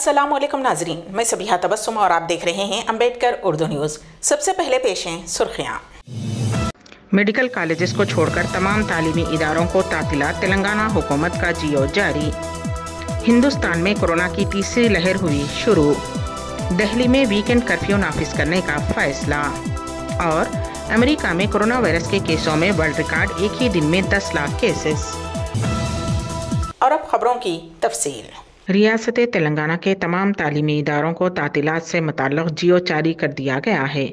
अस्सलामुअलैकुम नाजरीन, मैं सबिहा तबस्सुम और आप देख रहे हैं अम्बेडकर उर्दू न्यूज़। सबसे पहले पेश हैं सुर्खियाँ। मेडिकल कॉलेजेस को छोड़कर तमाम तालीमी इदारों को तातीलात, तेलंगाना हुकूमत का जियो जारी। हिंदुस्तान में कोरोना की तीसरी लहर हुई शुरू। दिल्ली में वीकेंड कर्फ्यू नाफिज करने का फैसला। और अमेरिका में कोरोना वायरस के केसों में वर्ल्ड रिकॉर्ड, एक ही दिन में 10 लाख केसेस। और अब खबरों की तफसील। रियासत तेलंगाना के तमाम तालीमी इदारों को तातीलात से मुताल्लिक़ जियो जारी कर दिया गया है।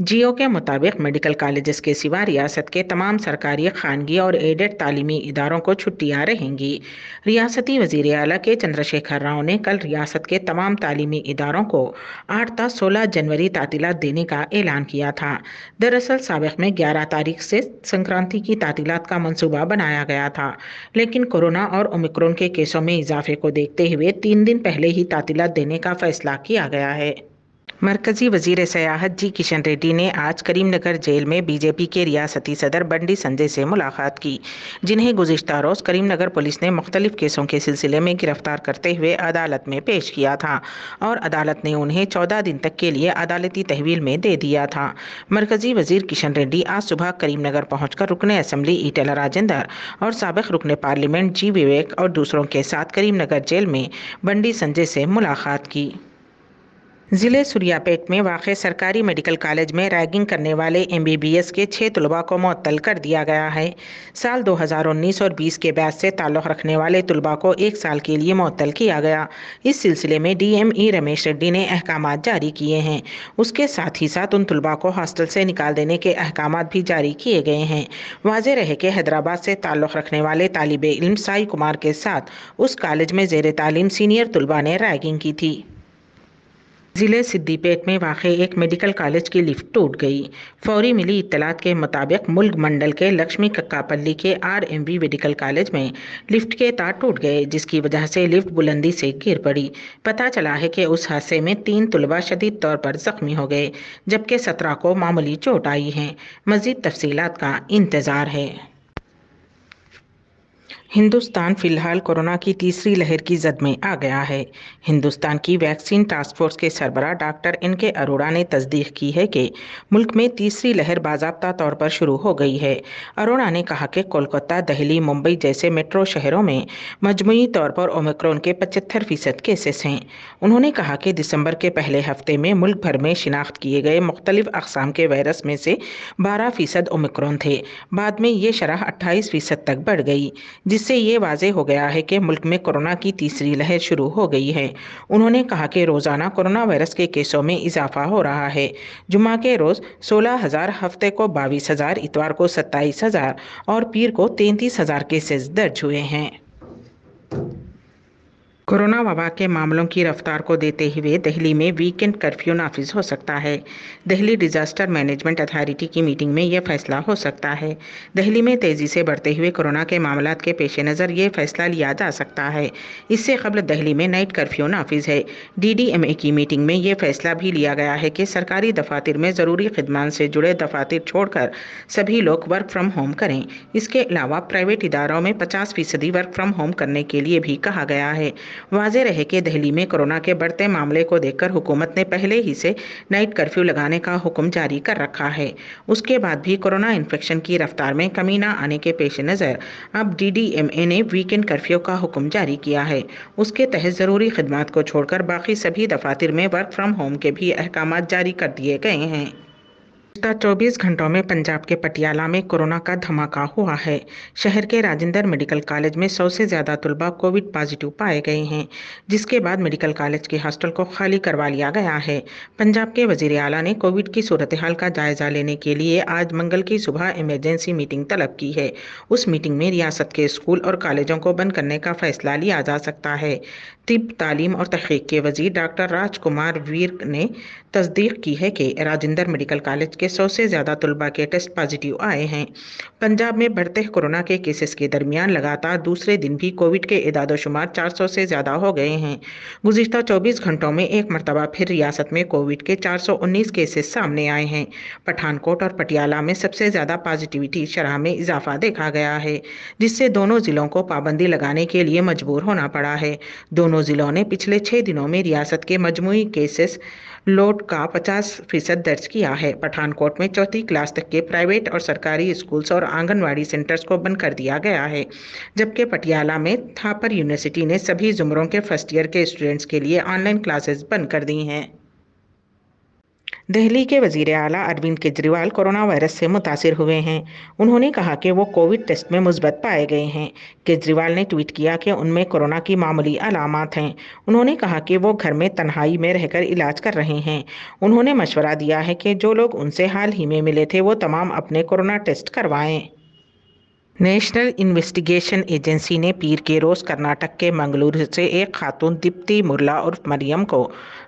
जियो के मुताबिक मेडिकल कॉलेजेस के सिवा रियासत के तमाम सरकारी, खानगी और एडेड तालीमी इदारों को छुट्टियाँ रहेंगी। रियासती वज़ीर आला के चंद्रशेखर राव ने कल रियासत के तमाम तालीमी इदारों को 8 ता 16 जनवरी तातीलात देने का ऐलान किया था। दरअसल साबिक़ में 11 तारीख से संक्रांति की तातीलात का मंसूबा बनाया गया था, लेकिन कोरोना और ओमिक्रॉन के केसों में इजाफे को देखते हुए 3 दिन पहले ही तातीलात देने का फैसला किया गया है। मरकजी वजीर सयाहत जी किशन रेड्डी ने आज करीमनगर जेल में बीजेपी के रियासती सदर बंडी संजय से मुलाकात की, जिन्हें गुज़िश्ता रोज़ करीमनगर पुलिस ने मुख्तलिफ केसों के सिलसिले में गिरफ्तार करते हुए अदालत में पेश किया था और अदालत ने उन्हें 14 दिन तक के लिए अदालती तहवील में दे दिया था। मरकजी वजीर किशन रेड्डी आज सुबह करीमनगर पहुँचकर रुकने असम्बली ईटेला राजेंद्र और साबिक़ रुकने पार्लियामेंट जी विवेक और दूसरों के साथ करीमनगर जेल में बंडी संजय से मुलाकात की। ज़िले सुरियापेट में वाक़े सरकारी मेडिकल कॉलेज में रैगिंग करने वाले MBBS के 6 तलबा को मुअत्तल कर दिया गया है। साल 2019 और 20 के बैच से ताल्लुक़ रखने वाले तलबा को 1 साल के लिए मुअत्तल किया गया। इस सिलसिले में DME रमेश रेड्डी ने अहकामात जारी किए हैं। उसके साथ ही साथ उन तलबा को हॉस्टल से निकाल देने के अहकामात भी जारी किए गए हैं। वाज़ेह रहे कि हैदराबाद से ताल्लुक़ रखने वाले तालिब इल्म साई कुमार के साथ उस कॉलेज में ज़ेर तालीम सीनियर तलबा ने रैगिंग की थी। ज़िले सिद्दीपेट में वाक़े एक मेडिकल कॉलेज की लिफ्ट टूट गई। फौरी मिली इत्तलात के मुताबिक मुल्क मंडल के लक्ष्मी कक्कापल्ली के RMV मेडिकल कॉलेज में लिफ्ट के तार टूट गए, जिसकी वजह से लिफ्ट बुलंदी से गिर पड़ी। पता चला है कि उस हादसे में 3 तलबा शदीद तौर पर ज़ख्मी हो गए, जबकि 17 को मामूली चोट आई है। मज़ीद तफसीलात का इंतज़ार है। हिंदुस्तान फ़िलहाल कोरोना की तीसरी लहर की जद में आ गया है। हिंदुस्तान की वैक्सीन टास्क फोर्स के सरबराह डॉक्टर NK अरोड़ा ने तस्दीक की है कि मुल्क में तीसरी लहर बाज़ाब्ता तौर पर शुरू हो गई है। अरोड़ा ने कहा कि कोलकाता, दिल्ली, मुंबई जैसे मेट्रो शहरों में मजमूई तौर पर ओमिक्रॉन के 75% केसेस हैं। उन्होंने कहा कि दिसंबर के पहले हफ्ते में मुल्क भर में शिनाख्त किए गए मुख्तलिफ अक़साम के वायरस में से 12% ओमिक्रॉन थे। बाद में ये शरह 28% तक बढ़ गई, जिससे ये वाज़ेह हो गया है कि मुल्क में कोरोना की तीसरी लहर शुरू हो गई है। उन्होंने कहा कि रोज़ाना कोरोना वायरस के केसों में इजाफा हो रहा है। जुम्मा के रोज़ 16,000, हफ्ते को 22,000, इतवार को 27,000 और पीर को 33,000 केसेस दर्ज हुए हैं। कोरोना वबा के मामलों की रफ्तार को देते हुए दिल्ली में वीकेंड कर्फ्यू नाफिज हो सकता है। दिल्ली डिजास्टर मैनेजमेंट अथॉरिटी की मीटिंग में यह फैसला हो सकता है। दिल्ली में तेज़ी से बढ़ते हुए कोरोना के मामलात के पेश नज़र ये फैसला लिया जा सकता है। इससे कबल दिल्ली में नाइट कर्फ्यू नाफिज है। DDMA की मीटिंग में यह फैसला भी लिया गया है कि सरकारी दफातर में ज़रूरी खिदमत से जुड़े दफातर छोड़कर सभी लोग वर्क फ्राम होम करें। इसके अलावा प्राइवेट इदारों में 50% वर्क फ्राम होम करने के लिए भी कहा गया है। वाज़ेह रहे कि दिल्ली में कोरोना के बढ़ते मामले को देखकर हुकूमत ने पहले ही से नाइट कर्फ्यू लगाने का हुक्म जारी कर रखा है। उसके बाद भी कोरोना इन्फेक्शन की रफ्तार में कमी न आने के पेश नज़र अब DDMA ने वीकेंड कर्फ्यू का हुक्म जारी किया है। उसके तहत ज़रूरी खिदमत को छोड़कर बाकी सभी दफातर में वर्क फ्राम होम के भी अहकामात जारी कर दिए गए हैं। 24 घंटों में पंजाब के पटियाला में कोरोना का धमाका हुआ है। शहर के राजेंद्र मेडिकल कॉलेज में 100 से ज़्यादा तलबा कोविड पॉजिटिव पाए गए हैं, जिसके बाद मेडिकल कॉलेज के हॉस्टल को खाली करवा लिया गया है। पंजाब के वज़ीर आला ने कोविड की सूरत हाल का जायज़ा लेने के लिए आज मंगल की सुबह इमरजेंसी मीटिंग तलब की है। उस मीटिंग में रियासत के स्कूल और कॉलेजों को बंद करने का फैसला लिया जा सकता है। तिब, तालीम और तहक़ीक़ के वज़ीर डॉक्टर राजकुमार वीर ने तस्दीक की है कि राजेंद्र मेडिकल कॉलेज के 100 से ज़्यादा तलबा के टेस्ट पॉजिटिव आए हैं। पंजाब में बढ़ते कोरोना के केसेस के दरमियान लगातार दूसरे दिन भी कोविड के इदाद-ओ-शुमार 400 से ज़्यादा हो गए हैं। गुज़िश्ता 24 घंटों में एक मरतबा फिर रियासत में कोविड के 419 केसेस सामने आए हैं। पठानकोट और पटियाला में सबसे ज़्यादा पॉजिटिविटी शरह में इजाफा देखा गया है, जिससे दोनों ज़िलों को पाबंदी लगाने के लिए मजबूर होना पड़ा है। दोनों ज़िलों ने पिछले 6 दिनों में रियासत के मजमूई केसेस लोड का 50% दर्ज किया है। पठानकोट में चौथी क्लास तक के प्राइवेट और सरकारी स्कूल्स और आंगनवाड़ी सेंटर्स को बंद कर दिया गया है, जबकि पटियाला में थापर यूनिवर्सिटी ने सभी जुमरों के फर्स्ट ईयर के स्टूडेंट्स के लिए ऑनलाइन क्लासेस बंद कर दी हैं। दिल्ली के वज़ीर आला अरविंद केजरीवाल कोरोना वायरस से मुतासिर हुए हैं। उन्होंने कहा कि वो कोविड टेस्ट में मुस्बत पाए गए हैं। केजरीवाल ने ट्वीट किया कि उनमें कोरोना की मामूली अलामात हैं। उन्होंने कहा कि वो घर में तन्हाई में रहकर इलाज कर रहे हैं। उन्होंने मशवरा दिया है कि जो लोग उनसे हाल ही में मिले थे वो तमाम अपने कोरोना टेस्ट करवाएं। नेशनल इन्वेस्टिगेशन एजेंसी ने पीर के रोज़ कर्नाटक के मंगलुरु से एक खातून दीप्ति मुर्ला उर्फ मरियम को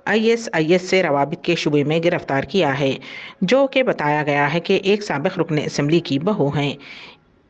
ISIS से रवाबित के शुबे में गिरफ्तार किया है, जो कि बताया गया है कि एक साबिक रुकन असम्बली की बहू हैं।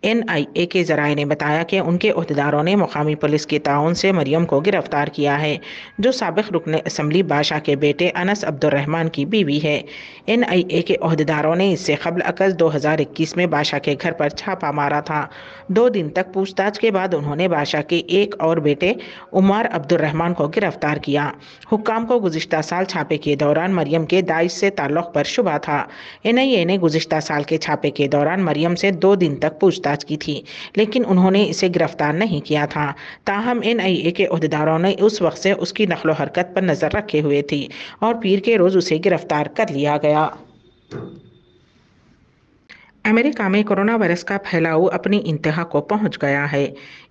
NIA के ज़राए ने बताया कि उनके ओहदेदारों ने मुकामी पुलिस के ताउन से मरियम को गिरफ्तार किया है, जो साबिक रुकन असम्बली बादशाह के बेटे अनस अब्दुर्रहमान की बीवी है। NIA के ओहदेदारों ने इससे कबल अगस्त 2021 में बादशाह के घर पर छापा मारा था। 2 दिन तक पूछताछ के बाद उन्होंने बादशाह के एक और बेटे उमर अब्दुर्रहमान को गिरफ्तार किया। हुक्काम को गुज़िश्ता साल छापे के दौरान मरियम के दाइश से ताल्लुक़ पर शुबा था। NIA ने गुज़िश्ता साल के छापे के दौरान मरियम से 2 दिन तक पूछताछ की थी, लेकिन उन्होंने इसे गिरफ्तार नहीं किया था। ताहम NIA के ओहदेदारों ने उस वक्त से उसकी नक्लो हरकत पर नजर रखे हुए थी और पीर के रोज उसे गिरफ्तार कर लिया गया। अमेरिका में कोरोना वायरस का फैलाव अपनी इंतहा को पहुंच गया है।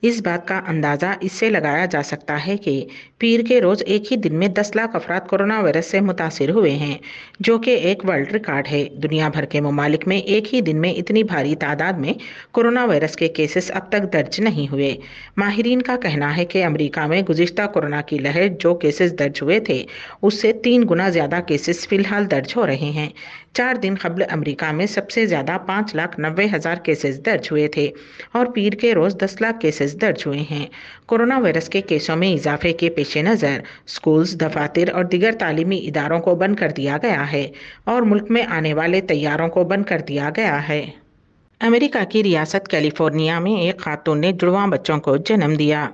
इस बात का अंदाज़ा इससे लगाया जा सकता है कि पीर के रोज़ एक ही दिन में 10 लाख अफराद कोरोना वायरस से मुतासिर हुए हैं, जो कि एक वर्ल्ड रिकॉर्ड है। दुनिया भर के ममालिक में एक ही दिन में इतनी भारी तादाद में कोरोना वायरस के केसेस अब तक दर्ज नहीं हुए। माहिरीन का कहना है कि अमेरिका में गुज़िश्ता कोरोना की लहर जो केसेस दर्ज हुए थे, उससे 3 गुना ज़्यादा केसेस फ़िलहाल दर्ज हो रहे हैं। 4 दिन कबल अमेरिका में सबसे ज़्यादा 5,90,000 केसेस दर्ज हुए थे और पीर के रोज़ 10 लाख केसेस दर्ज हुए हैं। कोरोना वायरस के केसों में इजाफे के पेश नज़र स्कूल्स, दफातर और दीगर तालीमी इदारों को बंद कर दिया गया है और मुल्क में आने वाले तैयारों को बंद कर दिया गया है। अमेरिका की रियासत कैलिफोर्निया में एक खातून ने जुड़वां बच्चों को जन्म दिया,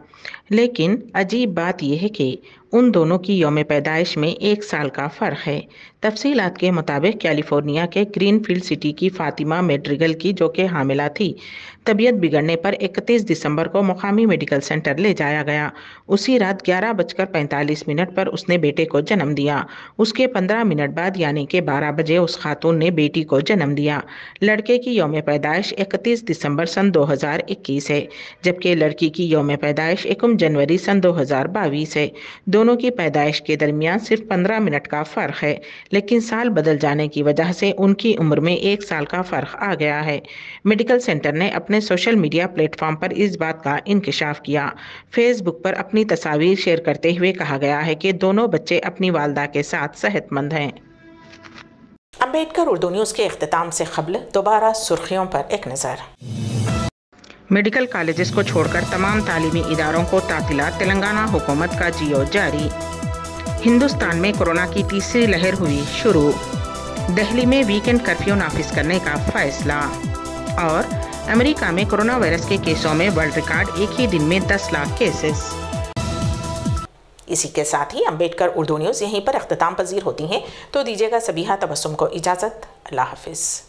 लेकिन अजीब बात यह है कि उन दोनों की यौम पैदाइश में 1 साल का फ़र्क है। तफसीलात के मुताबिक कैलिफोर्निया के ग्रीनफील्ड सिटी की फातिमा मेड्रिगल की, जो कि हामिला थी, तबीयत बिगड़ने पर 31 दिसंबर को मुकामी मेडिकल सेंटर ले जाया गया। उसी रात 11:45 पर उसने बेटे को जन्म दिया। उसके 15 मिनट बाद यानी कि 12 बजे उस खातून ने बेटी को जन्म दिया। लड़के की यौम पैदाइश 31 दिसंबर सन 2021 है, जबकि लड़की की यौम पैदाइश 1 जनवरी सन 2022 है। दोनों की पैदाइश के दरमियान सिर्फ 15 मिनट का फ़र्क है, लेकिन साल बदल जाने की वजह से उनकी उम्र में 1 साल का फ़र्क आ गया है। मेडिकल सेंटर ने अपने सोशल मीडिया प्लेटफॉर्म पर इस बात का इंकशाफ किया। फेसबुक पर अपनी तस्वीर शेयर करते हुए कहा गया है कि दोनों बच्चे अपनी वालदा के साथ सेहतमंद हैं। अम्बेडकर उर्दू न्यूज़ के इख्तिताम से क़ब्ल दोबारा सुर्खियों पर एक नज़र। मेडिकल कॉलेजेस को छोड़कर तमाम तालीमी इदारों को तातीलात, तेलंगाना हुकूमत का जियो जारी। हिंदुस्तान में कोरोना की तीसरी लहर हुई शुरू। दिल्ली में वीकेंड कर्फ्यू नाफिज करने का फैसला। और अमेरिका में कोरोना वायरस के केसों में वर्ल्ड रिकॉर्ड, एक ही दिन में 10 लाख केसेस। इसी के साथ ही अम्बेडकर उर्दू न्यूज़ यहीं पर इख्तिताम पजीर होती हैं, तो दीजिएगा सबीहा तबस्सुम को इजाज़त। अल्लाह हाफिज़।